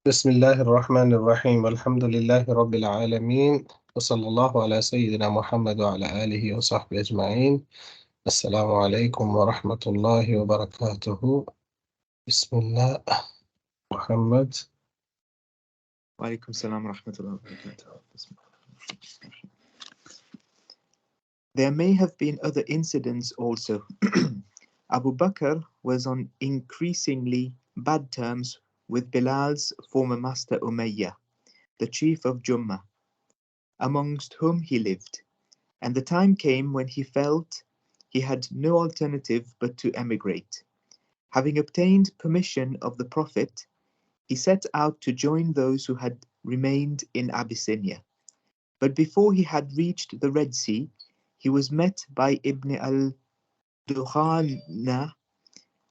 بسم الله الرحمن الرحيم والحمد لله رب العالمين وصلى الله على سيدنا محمد وعلى آله وصحبه أجمعين. السلام عليكم ورحمة الله وبركاته. بسم الله. محمد. وعليكم السلام ورحمة الله وبركاته. There may have been other incidents also. Abu Bakr was on increasingly bad terms with Bilal's former master Umayyah, the chief of Jummah, amongst whom he lived, and the time came when he felt he had no alternative but to emigrate. Having obtained permission of the Prophet, he set out to join those who had remained in Abyssinia. But before he had reached the Red Sea, he was met by Ibn al-Dukhana,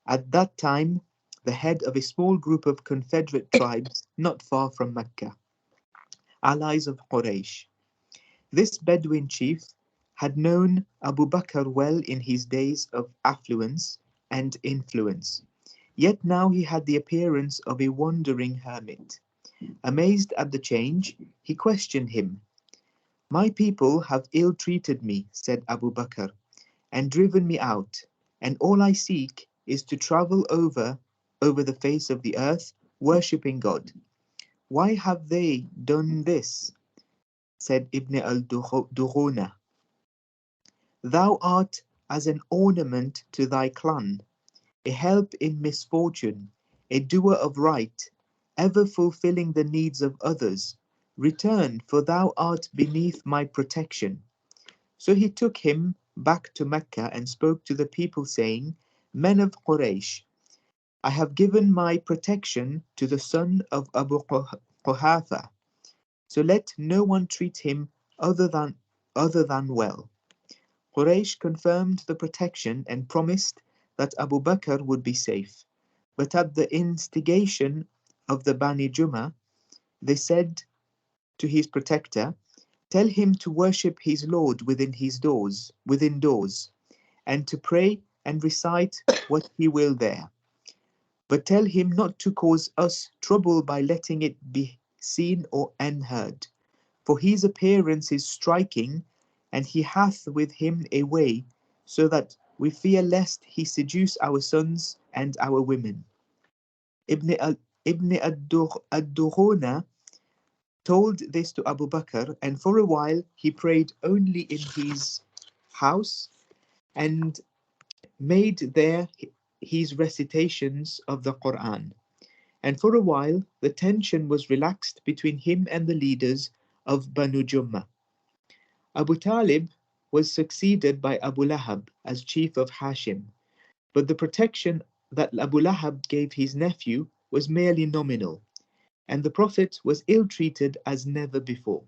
at that time the head of a small group of confederate tribes not far from Mecca, allies of Quraysh. This Bedouin chief had known Abu Bakr well in his days of affluence and influence, yet now he had the appearance of a wandering hermit. Amazed at the change, he questioned him. "My people have ill-treated me," said Abu Bakr, "and driven me out, and all I seek is to travel over the face of the earth, worshipping God." "Why have they done this?" said Ibn al-Dughuna. "Thou art as an ornament to thy clan, a help in misfortune, a doer of right, ever fulfilling the needs of others. Return, for thou art beneath my protection." So he took him back to Mecca and spoke to the people, saying, "Men of Quraysh, I have given my protection to the son of Abu Quhafa, so let no one treat him other than well." Quraysh confirmed the protection and promised that Abu Bakr would be safe. But at the instigation of the Bani Jummah, they said to his protector, "Tell him to worship his Lord within doors, and to pray and recite what he will there. But tell him not to cause us trouble by letting it be seen or unheard. For his appearance is striking, and he hath with him a way, so that we fear lest he seduce our sons and our women." Ibn ad-Dughuna told this to Abu Bakr, and for a while he prayed only in his house and made there his recitations of the Quran. And for a while the tension was relaxed between him and the leaders of Banu Jummah. Abu Talib was succeeded by Abu Lahab as chief of Hashim, but the protection that Abu Lahab gave his nephew was merely nominal, and the Prophet was ill-treated as never before.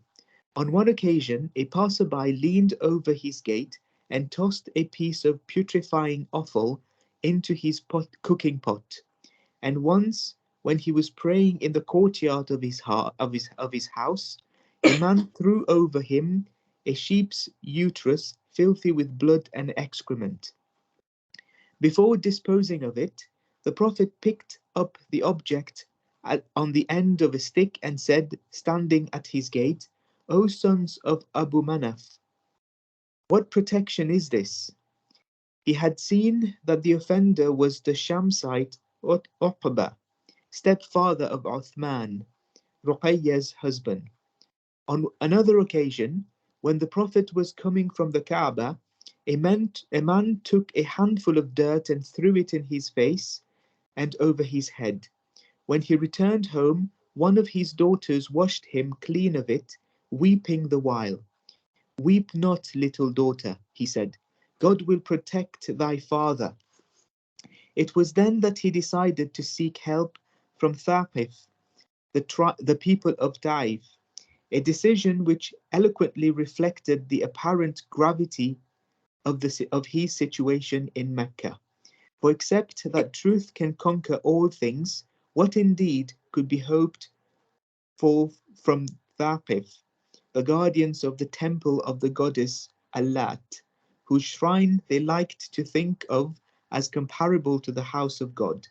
On one occasion, a passerby leaned over his gate and tossed a piece of putrefying offal into his cooking pot. And once, when he was praying in the courtyard of his house, a man threw over him a sheep's uterus filthy with blood and excrement. Before disposing of it, the Prophet picked up the object on the end of a stick and said, standing at his gate, "O sons of Abu Manaf, what protection is this?" He had seen that the offender was the Shamsite Uqba, stepfather of Uthman, Ruqayya's husband. On another occasion, when the Prophet was coming from the Kaaba, a man took a handful of dirt and threw it in his face and over his head. When he returned home, one of his daughters washed him clean of it, weeping the while. "Weep not, little daughter," he said. "God will protect thy father." It was then that he decided to seek help from Thaqif, the people of Taif, a decision which eloquently reflected the apparent gravity of his situation in Mecca. For except that truth can conquer all things, what indeed could be hoped for from Thaqif, the guardians of the temple of the goddess Allat, whose shrine they liked to think of as comparable to the house of God?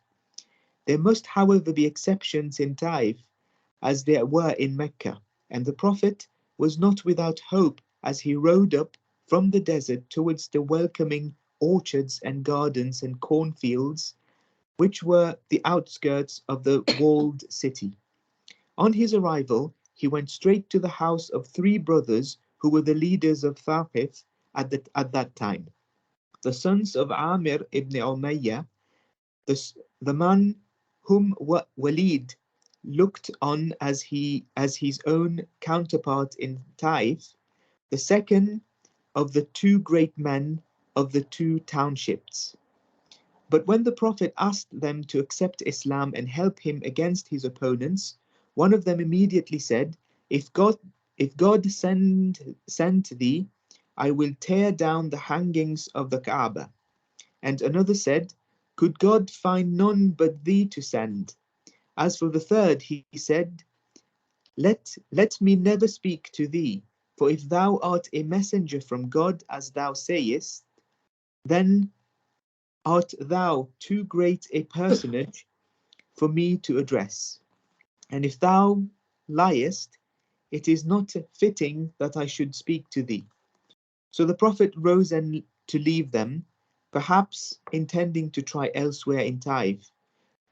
There must, however, be exceptions in Taif, as there were in Mecca, and the Prophet was not without hope as he rode up from the desert towards the welcoming orchards and gardens and cornfields, which were the outskirts of the walled city. On his arrival, he went straight to the house of three brothers who were the leaders of Thaqif at that time, the sons of Amir ibn Umayyah, the man whom Walid looked on as his own counterpart in Taif, the second of the two great men of the two townships. But when the Prophet asked them to accept Islam and help him against his opponents, one of them immediately said, If God sent thee, I will tear down the hangings of the Kaaba. And another said, Could God find none but thee to send? As for the third, he said, let me never speak to thee, for if thou art a messenger from God as thou sayest, then art thou too great a personage for me to address. And if thou liest, it is not fitting that I should speak to thee. So the Prophet rose and to leave them, perhaps intending to try elsewhere in Taif.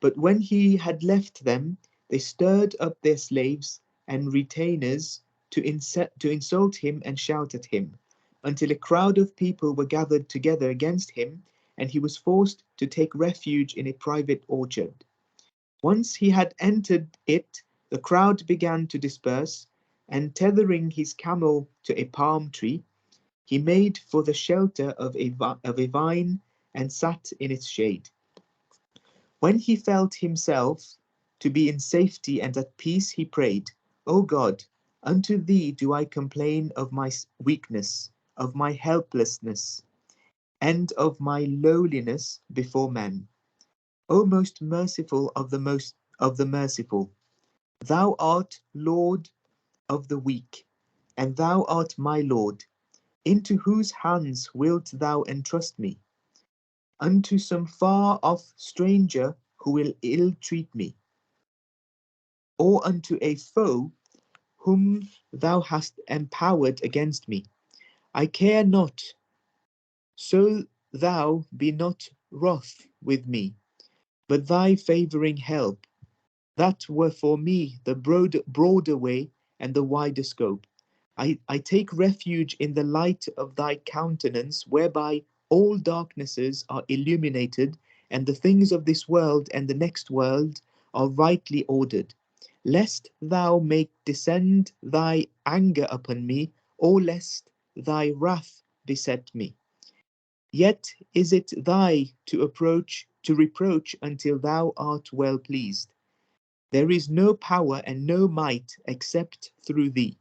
But when he had left them, they stirred up their slaves and retainers to insult him and shout at him, until a crowd of people were gathered together against him, and he was forced to take refuge in a private orchard. Once he had entered it, the crowd began to disperse, and tethering his camel to a palm tree, he made for the shelter of a vine and sat in its shade. When he felt himself to be in safety and at peace, he prayed, O God, unto thee do I complain of my weakness, of my helplessness, and of my lowliness before men. O most merciful of the merciful, thou art Lord of the weak, and thou art my Lord. Into whose hands wilt thou entrust me? Unto some far off stranger who will ill treat me, or unto a foe whom thou hast empowered against me. I care not, so thou be not wroth with me, but thy favouring help, that were for me the broader way and the wider scope. I take refuge in the light of thy countenance, whereby all darknesses are illuminated, and the things of this world and the next world are rightly ordered. Lest thou make descend thy anger upon me, or lest thy wrath beset me. Yet is it thy to reproach until thou art well pleased. There is no power and no might except through thee.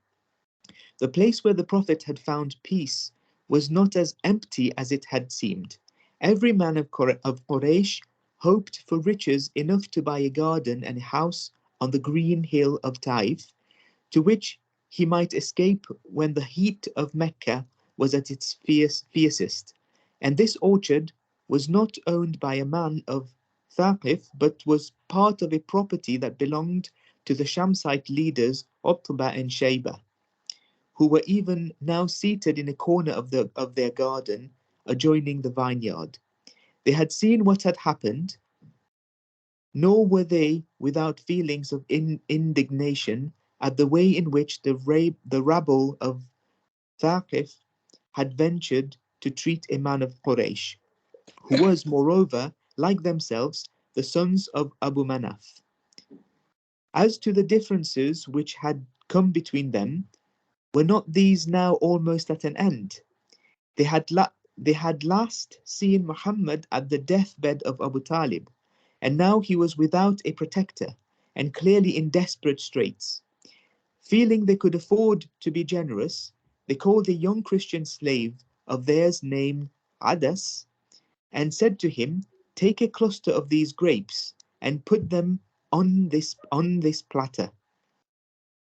The place where the Prophet had found peace was not as empty as it had seemed. Every man of Quraysh hoped for riches enough to buy a garden and a house on the green hill of Taif, to which he might escape when the heat of Mecca was at its fiercest. And this orchard was not owned by a man of Thaqif, but was part of a property that belonged to the Shamsite leaders Utbah and Shayba, who were even now seated in a corner of their garden adjoining the vineyard. They had seen what had happened, nor were they without feelings of indignation at the way in which the rabble of Thaqif had ventured to treat a man of Quraysh, who was, moreover, like themselves, the sons of Abu Manaf. As to the differences which had come between them, were not these now almost at an end? They had last seen Muhammad at the deathbed of Abu Talib, and now he was without a protector and clearly in desperate straits. Feeling they could afford to be generous, they called a young Christian slave of theirs named Adas and said to him, Take a cluster of these grapes and put them on this platter.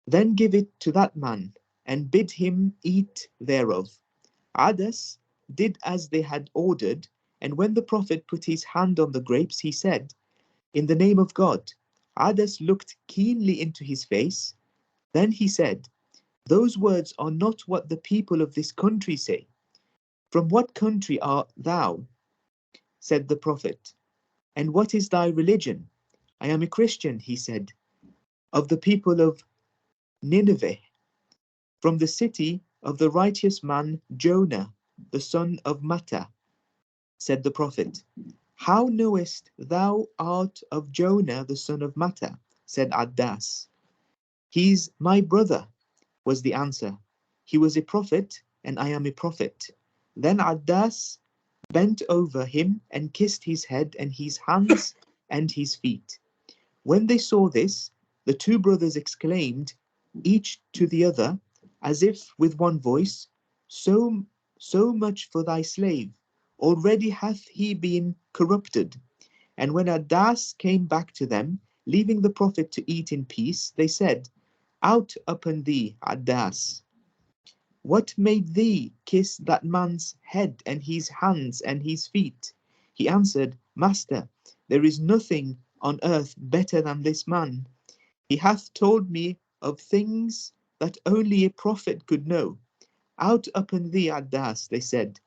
Then give it to that man and bid him eat thereof. Adas did as they had ordered, and when the Prophet put his hand on the grapes, he said, In the name of God, Adas looked keenly into his face. Then he said, "Those words are not what the people of this country say." "From what country art thou?" said the Prophet. "And what is thy religion?" "I am a Christian," he said, "of the people of Nineveh, from the city of the righteous man Jonah, the son of Matta." Said the Prophet, "How knowest thou art of Jonah, the son of Matta?" said Addas. "He's my brother," was the answer. "He was a prophet, and I am a prophet." Then Addas bent over him and kissed his head and his hands and his feet. When they saw this, the two brothers exclaimed, each to the other, as if with one voice, so much for thy slave. Already hath he been corrupted." And when Addas came back to them, leaving the Prophet to eat in peace, they said, "Out upon thee, Addas! What made thee kiss that man's head and his hands and his feet?" He answered, "Master, there is nothing on earth better than this man. He hath told me of things that only a prophet could know." "Out upon thee, Addas," they said.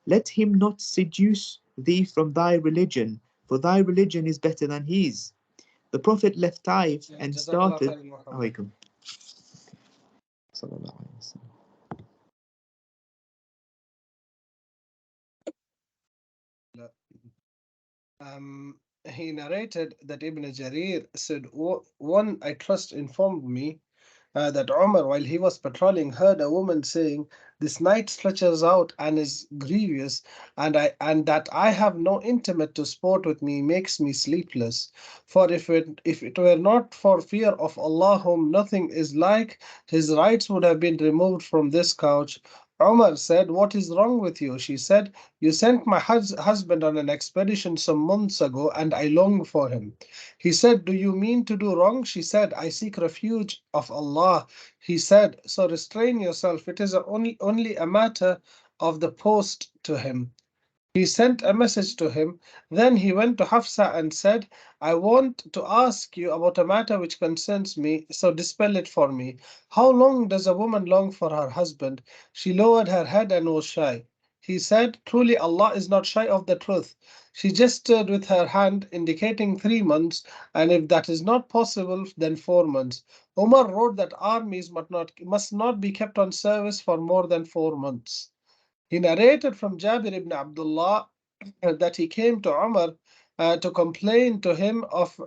"Let him not seduce thee from thy religion, for thy religion is better than his." The Prophet left Taif and Jazakallah started. khairan, Muhammad. Alaykum. Sallallahu alayhi wa sallam. He narrated that Ibn Jarir said, One I trust informed me that Umar, while he was patrolling, heard a woman saying, This night stretches out and is grievous, and that I have no intimate to sport with me makes me sleepless. For if it were not for fear of Allah, whom nothing is like, his rights would have been removed from this couch. Umar said, What is wrong with you? She said, You sent my husband on an expedition some months ago, and I long for him. He said, Do you mean to do wrong? She said, I seek refuge of Allah. He said, So restrain yourself. It is only a matter of the post to him. He sent a message to him. Then he went to Hafsa and said, I want to ask you about a matter which concerns me, so dispel it for me. How long does a woman long for her husband? She lowered her head and was shy. He said, Truly Allah is not shy of the truth. She gestured with her hand, indicating 3 months, and if that is not possible, then 4 months. Umar wrote that armies must not be kept on service for more than 4 months. He narrated from Jabir ibn Abdullah that he came to Umar to complain to him of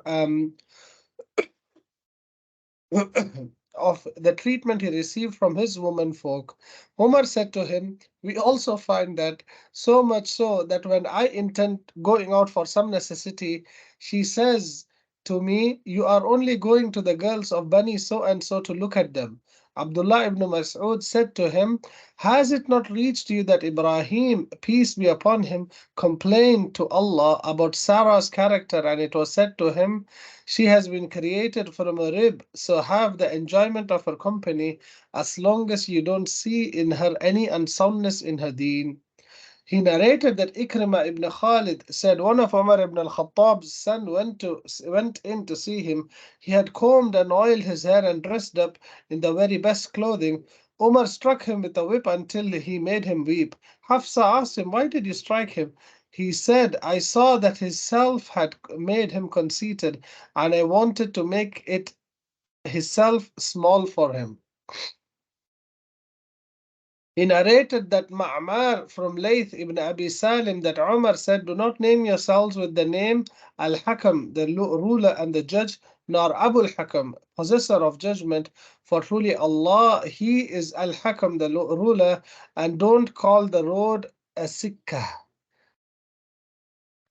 the treatment he received from his womenfolk. Umar said to him, We also find that so much so that when I intend going out for some necessity, she says to me, You are only going to the girls of Bani so and so to look at them. Abdullah ibn Mas'ud said to him, Has it not reached you that Ibrahim, peace be upon him, complained to Allah about Sarah's character, and it was said to him, She has been created from a rib, so have the enjoyment of her company as long as you don't see in her any unsoundness in her deen. He narrated that Ikrima ibn Khalid said one of Umar ibn al-Khattab's son went in to see him. He had combed and oiled his hair and dressed up in the very best clothing. Umar struck him with a whip until he made him weep. Hafsa asked him, Why did you strike him? He said, I saw that his self had made him conceited, and I wanted to make it his self small for him. He narrated that Ma'mar from Layth ibn Abi Salim that Umar said, Do not name yourselves with the name Al-Hakam, the ruler and the judge, nor Abu al-Hakam, possessor of judgment, for truly Allah, He is Al-Hakam, the ruler, and don't call the road a Sikkah.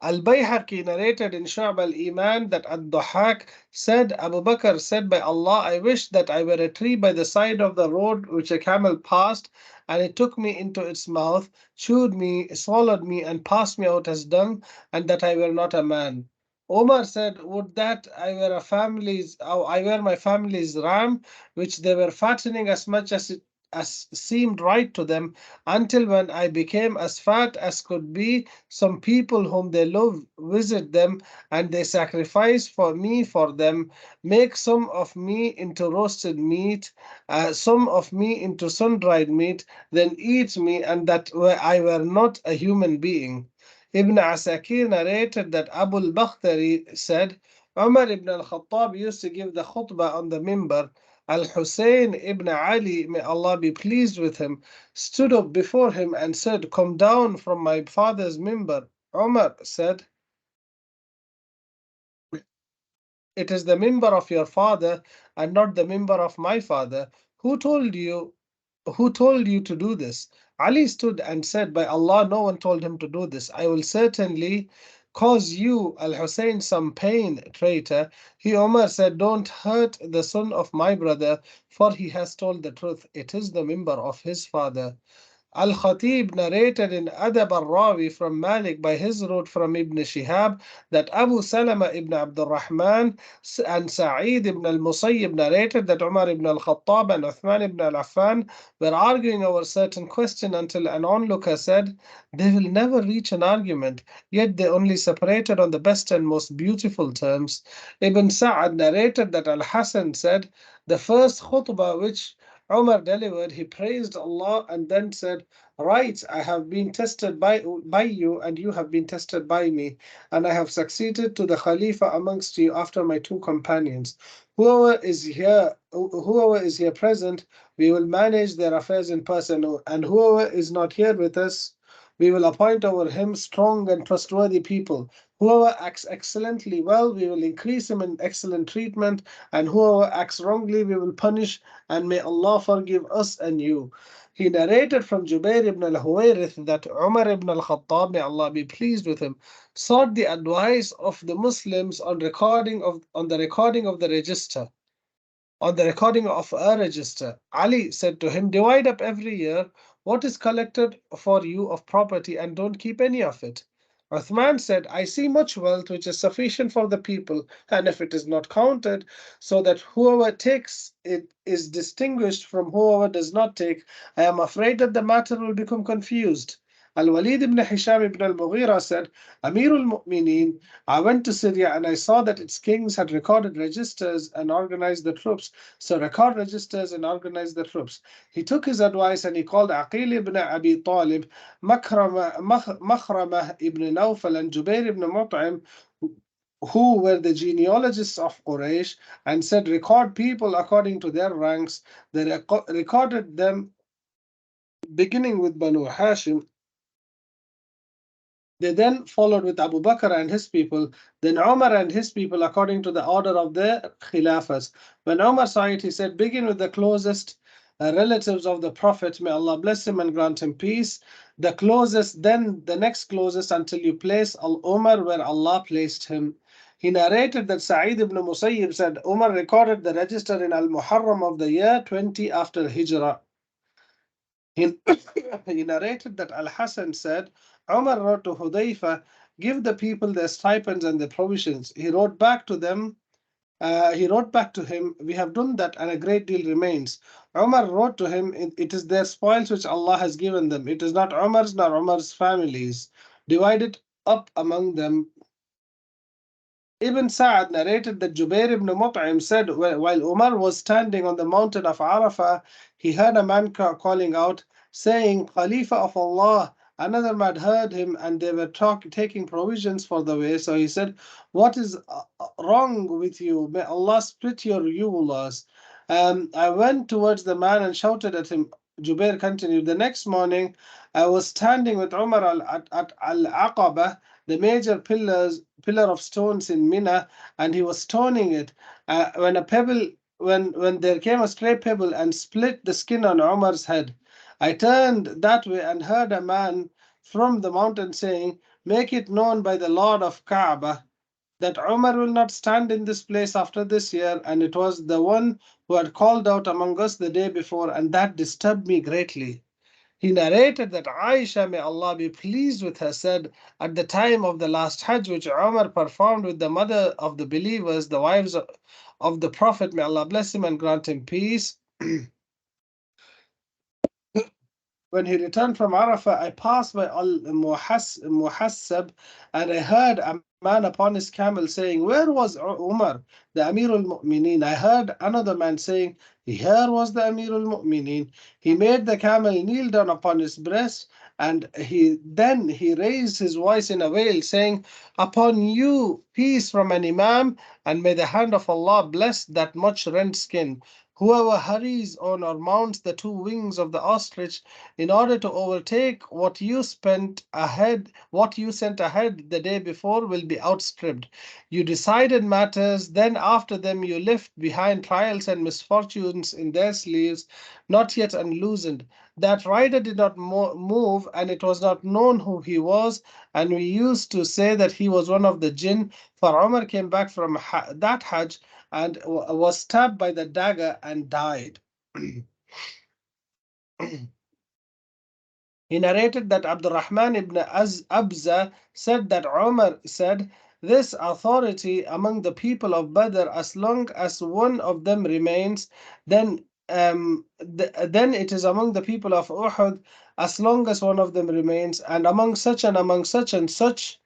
Al-Bayhaqi narrated in Shu'ab al-Iman that Ad-Dhahak said, Abu Bakr said, By Allah, I wish that I were a tree by the side of the road which a camel passed, and it took me into its mouth, chewed me, swallowed me, and passed me out as dung, and that I were not a man. Omar said, Would that I were my family's ram, which they were fattening as much as as seemed right to them, until when I became as fat as could be, some people whom they love visit them, and they sacrifice for me for them, make some of me into roasted meat, some of me into sun-dried meat, then eat me, and that I were not a human being. Ibn Asakir narrated that Abu al-Bakhtari said, Umar ibn al-Khattab used to give the khutbah on the minbar. Al-Hussein ibn Ali, may Allah be pleased with him, stood up before him and said, Come down from my father's minbar. Umar said, It is the minbar of your father and not the minbar of my father. Who told you Who told you to do this? Ali stood and said, By Allah, no one told him to do this. I will certainly cause you, Al Hussein, some pain, traitor. He, Omar, said, Don't hurt the son of my brother, for he has told the truth. It is the member of his father. Al-Khatib narrated in Adab al-Rawi from Malik by his route from Ibn Shihab that Abu Salama ibn Abdul Rahman and Sa'id ibn al-Musayyib narrated that Umar ibn al-Khattab and Uthman ibn al-Affan were arguing over a certain question until an onlooker said, They will never reach an argument, yet they only separated on the best and most beautiful terms. Ibn Sa'ad narrated that Al-Hasan said, The first khutbah which Umar delivered, he praised Allah and then said, Right, I have been tested by you, and you have been tested by me, and I have succeeded to the Khalifa amongst you after my two companions. Whoever is here present, we will manage their affairs in person, and whoever is not here with us, we will appoint over him strong and trustworthy people. Whoever acts excellently well, we will increase him in excellent treatment, and whoever acts wrongly, we will punish, and may Allah forgive us and you. He narrated from Jubair ibn al-Huwayrith that Umar ibn al-Khattab, may Allah be pleased with him, sought the advice of the Muslims on the recording of the register. On the recording of a register, Ali said to him, Divide up every year what is collected for you of property and don't keep any of it. Uthman said, I see much wealth which is sufficient for the people, and if it is not counted, so that whoever takes it is distinguished from whoever does not take, I am afraid that the matter will become confused. Al-Walid ibn Hisham ibn al-Mughira said, Amirul Mu'mineen, I went to Syria and I saw that its kings had recorded registers and organized the troops. So record registers and organize the troops. He took his advice and he called Aqil ibn Abi Talib, Makhrama ibn Nawfal, and Jubair ibn Mut'im, who were the genealogists of Quraysh, and said, Record people according to their ranks. They recorded them beginning with Banu Hashim. They then followed with Abu Bakr and his people, then Umar and his people according to the order of their khilafas. When Umar saw it, he said, Begin with the closest relatives of the Prophet, may Allah bless him and grant him peace. The closest, then the next closest, until you place Umar where Allah placed him. He narrated that Sa'id ibn Musayyib said, Umar recorded the register in Al-Muharram of the year 20 after Hijrah. He, he narrated that Al-Hasan said, Umar wrote to Hudayfa, give the people their stipends and their provisions. He wrote back to him, we have done that and a great deal remains. Umar wrote to him, it is their spoils which Allah has given them. It is not Umar's nor Umar's families. Divide it up among them. Ibn Sa'ad narrated that Jubair ibn Mut'im said, while Umar was standing on the mountain of Arafah, he heard a man calling out, saying, Khalifa of Allah. Another man heard him and they were taking provisions for the way. So he said, What is wrong with you? May Allah split your rulers. I went towards the man and shouted at him. Jubair continued, The next morning, I was standing with Umar at Al-Aqabah, the major pillar of stones in Mina, and he was stoning it. When there came a stray pebble and split the skin on Umar's head, I turned that way and heard a man from the mountain saying, Make it known by the Lord of Kaaba that Umar will not stand in this place after this year. And it was the one who had called out among us the day before, and that disturbed me greatly. He narrated that Aisha, may Allah be pleased with her, said, At the time of the last Hajj, which Umar performed with the mother of the believers, the wives of the Prophet, may Allah bless him and grant him peace, When he returned from Arafah, I passed by Al-Muhassab and I heard a man upon his camel saying, "Where was Umar, the Amir al-Mu'mineen?" I heard another man saying, "Here was the Amir al-Mu'mineen." He made the camel kneel down upon his breast, and he raised his voice in a wail, saying, "Upon you, peace from an Imam, and may the hand of Allah bless that much rent skin. Whoever hurries on or mounts the two wings of the ostrich in order to overtake what you sent ahead the day before will be outstripped. You decided matters, then after them you left behind trials and misfortunes in their sleeves, not yet unloosened. That rider did not move, and it was not known who he was, and we used to say that he was one of the jinn, for Umar came back from that Hajj and was stabbed by the dagger and died." He narrated that Abdurrahman ibn Abza said that Umar said, "This authority among the people of Badr, as long as one of them remains, then then it is among the people of Uhud, as long as one of them remains, and among such and among such and such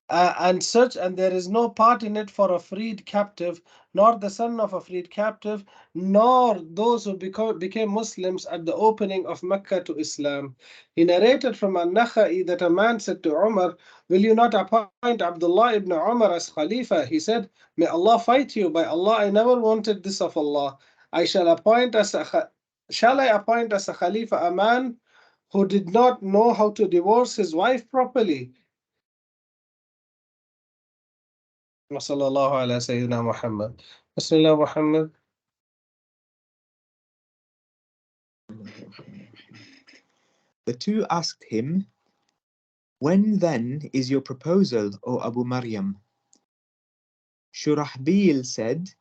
and there is no part in it for a freed captive, nor the son of a freed captive, nor those who became Muslims at the opening of Mecca to Islam." He narrated from An-Nakhai that a man said to Umar, "Will you not appoint Abdullah ibn Umar as Khalifa?" He said, "May Allah fight you. By Allah, I never wanted this of Allah. I shall appoint as shall I appoint as a Khalifa a man who did not know how to divorce his wife properly?" وصلى الله على سيدنا محمد. بسم الله محمد. The two asked him, "When then is your proposal, O Abu Maryam?" Shurahbil said,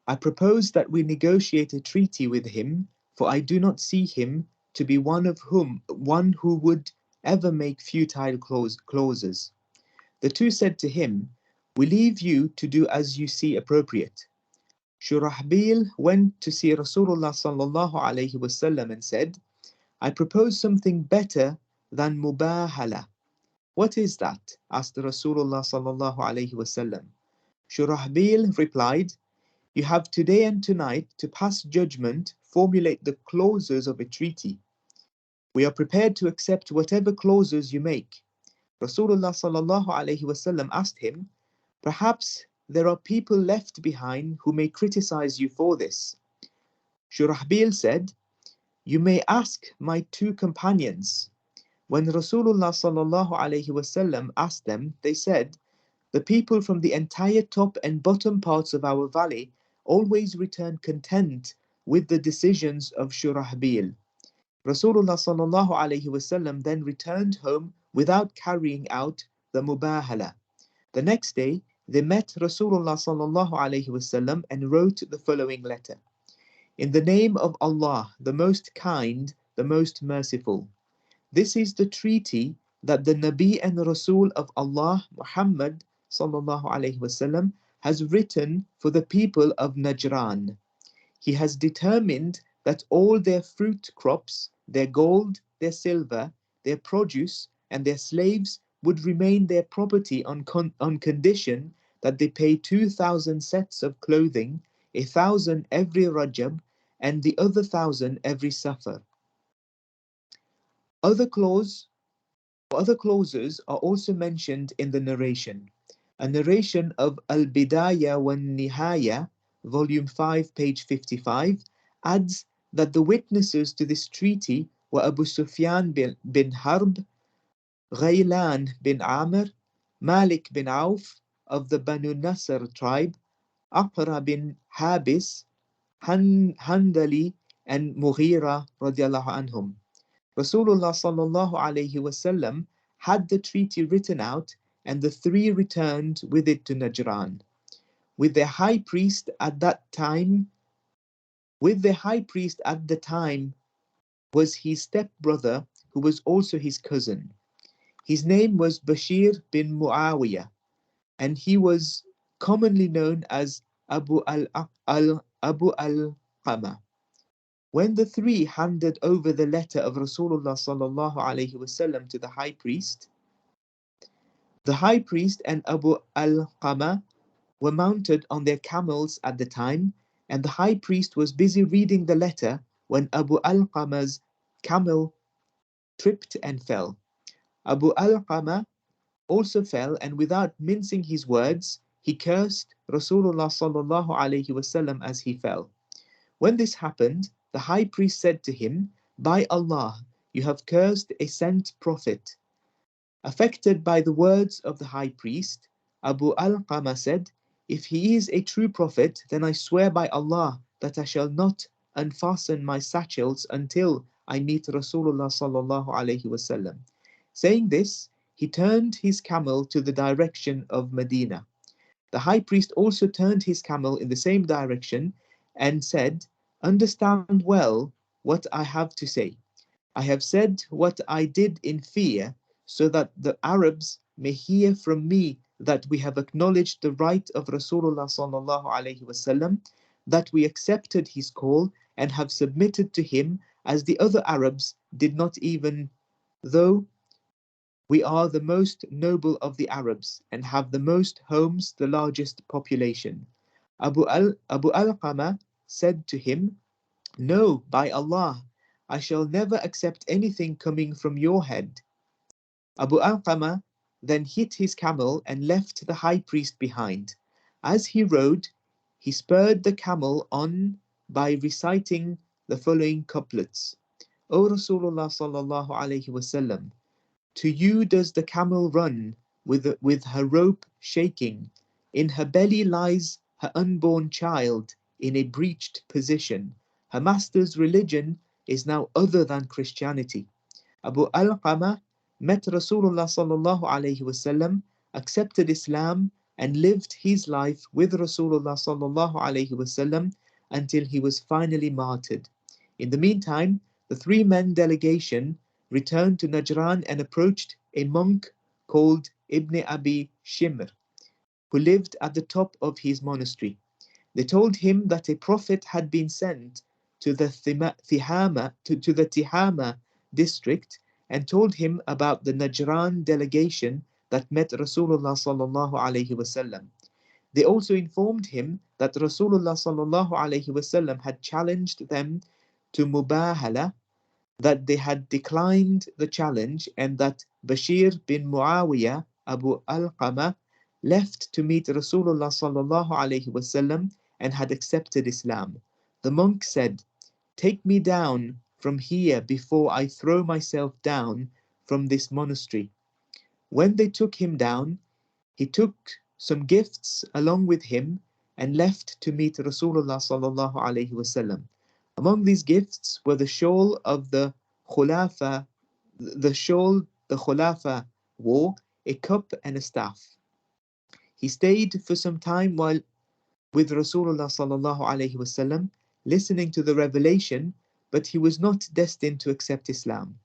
"I propose that we negotiate a treaty with him, for I do not see him to be one who would ever make futile clauses." The two said to him, "We leave you to do as you see appropriate." Shurahbil went to see Rasulullah sallallahu alaihi wasallam and said, "I propose something better than mubahala." "What is that?" asked Rasulullah sallallahu alaihi wasallam. Shurahbil replied, "You have today and tonight to pass judgment, formulate the clauses of a treaty. We are prepared to accept whatever clauses you make." Rasulullah sallallahu alaihi wasallam asked him, "Perhaps there are people left behind who may criticize you for this." Shurahbil said, "You may ask my two companions." When Rasulullah sallallahu alaihi wasallam asked them, they said, "The people from the entire top and bottom parts of our valley always return content with the decisions of Shurahbil." Rasulullah sallallahu alaihi wasallam then returned home without carrying out the mubahala. The next day, they met Rasulullah sallallahu alaihi wasallam and wrote the following letter: "In the name of Allah, the most kind, the most merciful. This is the treaty that the Nabi and Rasul of Allah, Muhammad sallallahu alaihi wasallam, has written for the people of Najran. He has determined that all their fruit crops, their gold, their silver, their produce, and their slaves would remain their property on condition that they pay 2,000 sets of clothing, 1,000 every Rajab, and the other 1,000 every Safar." Other clause Other clauses are also mentioned in the narration. A narration of Al-Bidayah wa Nihaya, volume 5, page 55, adds that the witnesses to this treaty were Abu Sufyan bin Harb, Ghaylan bin Amr, Malik bin Auf of the Banu Nasr tribe, Iqra bin Habis, Handali, and Mughira radiallahu anhum. Rasulullah sallallahu alaihi wasallam had the treaty written out, and the three returned with it to Najran. With their high priest at that time, with the high priest at the time was his stepbrother, who was also his cousin. His name was Bashir bin Muawiyah, and he was commonly known as Abu al-Qama. When the three handed over the letter of Rasulullah sallallahu alaihi wasallam to the high priest and Abu al-Qama were mounted on their camels at the time, and the high priest was busy reading the letter when Abu al-Qama's camel tripped and fell. Abu al-Qama also fell, and without mincing his words, he cursed Rasulullah sallallahu alaihi wasallam as he fell. When this happened, the high priest said to him, "By Allah, you have cursed a sent prophet." Affected by the words of the high priest, Abu al-Qama said, "If he is a true prophet, then I swear by Allah that I shall not unfasten my satchels until I meet Rasulullah sallallahu alaihi wasallam." Saying this, he turned his camel to the direction of Medina. The high priest also turned his camel in the same direction and said, "Understand well what I have to say. I have said what I did in fear, so that the Arabs may hear from me that we have acknowledged the right of Rasulullah sallallahu alaihi wasallam, that we accepted his call and have submitted to him as the other Arabs did not, even though we are the most noble of the Arabs and have the most homes, the largest population." Abu al-Qama said to him, "No, by Allah, I shall never accept anything coming from your head." Abu al-Qama then hit his camel and left the high priest behind. As he rode, he spurred the camel on by reciting the following couplets: "O Rasulullah sallallahu alaihi wasallam, to you does the camel run with her rope shaking. In her belly lies her unborn child in a breached position. Her master's religion is now other than Christianity." Abu al-Qama met Rasulullah sallallahu alaihi wasallam, accepted Islam, and lived his life with Rasulullah sallallahu alaihi wasallam until he was finally martyred. In the meantime, the three-men delegation returned to Najran and approached a monk called Ibn Abi Shimr, who lived at the top of his monastery. They told him that a prophet had been sent to the Tihama district, and told him about the Najran delegation that met Rasulullah sallallahu alaihi wasallam. They also informed him that Rasulullah sallallahu alaihi wasallam had challenged them to mubahala, that they had declined the challenge, and that Bashir bin Muawiyah Abu al-Qama left to meet Rasulullah sallallahu alaihi wasallam and had accepted Islam. The monk said, "Take me down from here before I throw myself down from this monastery." When they took him down, he took some gifts along with him and left to meet Rasulullah sallallahu alaihi wasallam. Among these gifts were the shawl of the Khulafa, the Khulafa wore, a cup and a staff. He stayed for some time while with Rasulullah sallallahu alaihi wasallam, listening to the revelation, but he was not destined to accept Islam.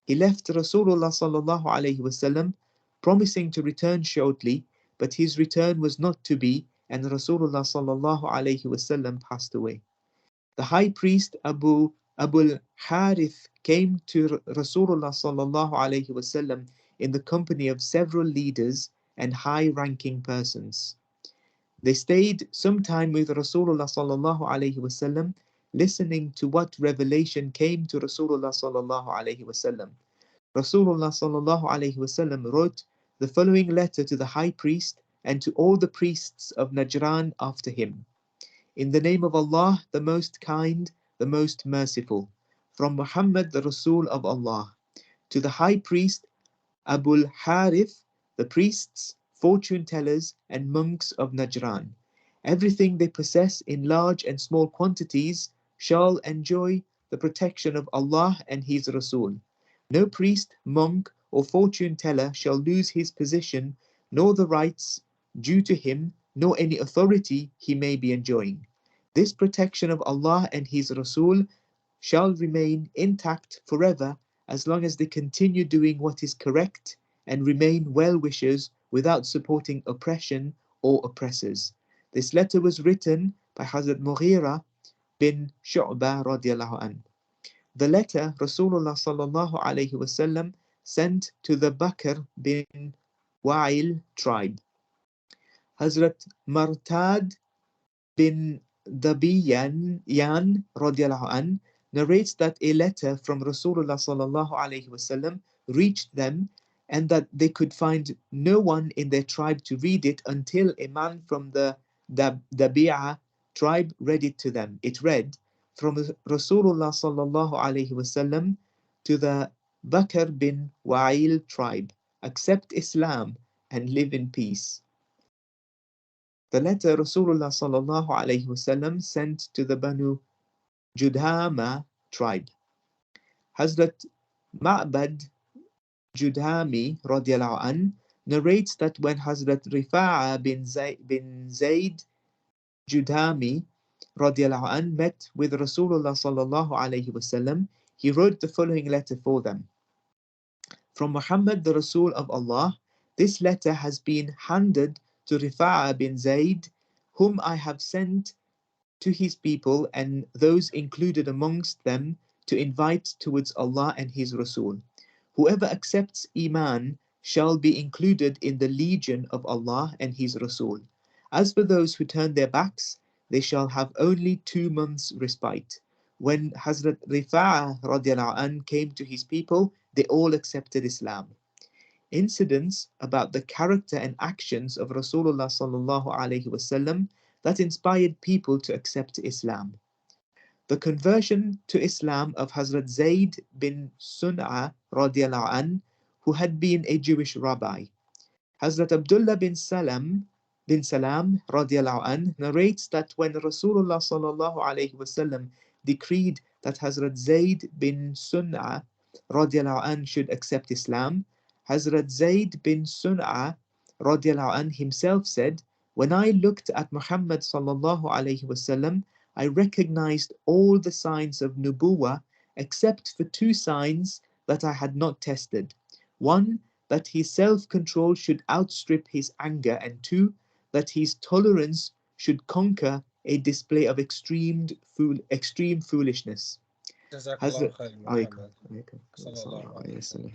He left Rasulullah sallallahu alaihi wasallam, promising to return shortly, but his return was not to be, and Rasulullah sallallahu alaihi wasallam passed away. The high priest Abul Harith came to Rasulullah sallallahu alaihi wasallam in the company of several leaders and high-ranking persons. They stayed some time with Rasulullah sallallahu alaihi wasallam, listening to what revelation came to Rasulullah sallallahu alaihi wasallam. Rasulullah sallallahu alaihi wasallam wrote the following letter to the high priest and to all the priests of Najran after him. In the name of Allah, the most kind, the most merciful. From Muhammad, the Rasul of Allah. To the high priest Abul Harith, the priests, fortune tellers, and monks of Najran. Everything they possess in large and small quantities shall enjoy the protection of Allah and His Rasul. No priest, monk, or fortune teller shall lose his position, nor the rights due to him, nor any authority he may be enjoying. This protection of Allah and His Rasul shall remain intact forever as long as they continue doing what is correct and remain well-wishers without supporting oppression or oppressors. This letter was written by Hazrat Mughira bin Shu'bah radiallahu anhu. The letter Rasulullah sallallahu alayhi wasallam sent to the Bakr bin Wa'il tribe. Hazrat Martad bin Dabiyan radiallahu an narrates that a letter from Rasulullah sallallahu alayhi wasallam reached them and that they could find no one in their tribe to read it until a man from the Dabi'a tribe read it to them. It read from Rasulullah sallallahu alayhi wasallam to the Bakr bin Wa'il tribe, accept Islam and live in peace. The letter Rasulullah sallallahu alayhi wasallam sent to the Banu Judhama tribe. Hazrat Ma'bad Judhami radiallahu an narrates that when Hazrat Rifa'a bin Zayd Judhami radiallahu an met with Rasulullah sallallahu alayhi wasallam, he wrote the following letter for them. From Muhammad, the Rasul of Allah, this letter has been handed to Rifa'a bin Zayd, whom I have sent to his people and those included amongst them to invite towards Allah and his Rasul. Whoever accepts Iman shall be included in the legion of Allah and his Rasul. As for those who turn their backs, they shall have only 2 months' respite. When Hazrat Rifa'ah radiallahu anh came to his people, they all accepted Islam. Incidents about the character and actions of Rasulullah sallallahu alaihi wasallam that inspired people to accept Islam. The conversion to Islam of Hazrat Zayd bin Sun'a radiallahu an, who had been a Jewish rabbi. Hazrat Abdullah bin Salam radiallahu an narrates that when Rasulullah sallallahu alaihi wasallam decreed that Hazrat Zayd bin Sun'a radiallahu an should accept Islam, Hazrat Zayd bin Sun'a radiallahu an himself said, when I looked at Muhammad sallallahu alaihi wasallam, I recognized all the signs of Nubuwah except for 2 signs that I had not tested. 1, that his self-control should outstrip his anger, and 2, that his tolerance should conquer a display of extreme foolishness. جزاك الله Hazrat خير Alaykum. محمد صلى الله عليه وسلم.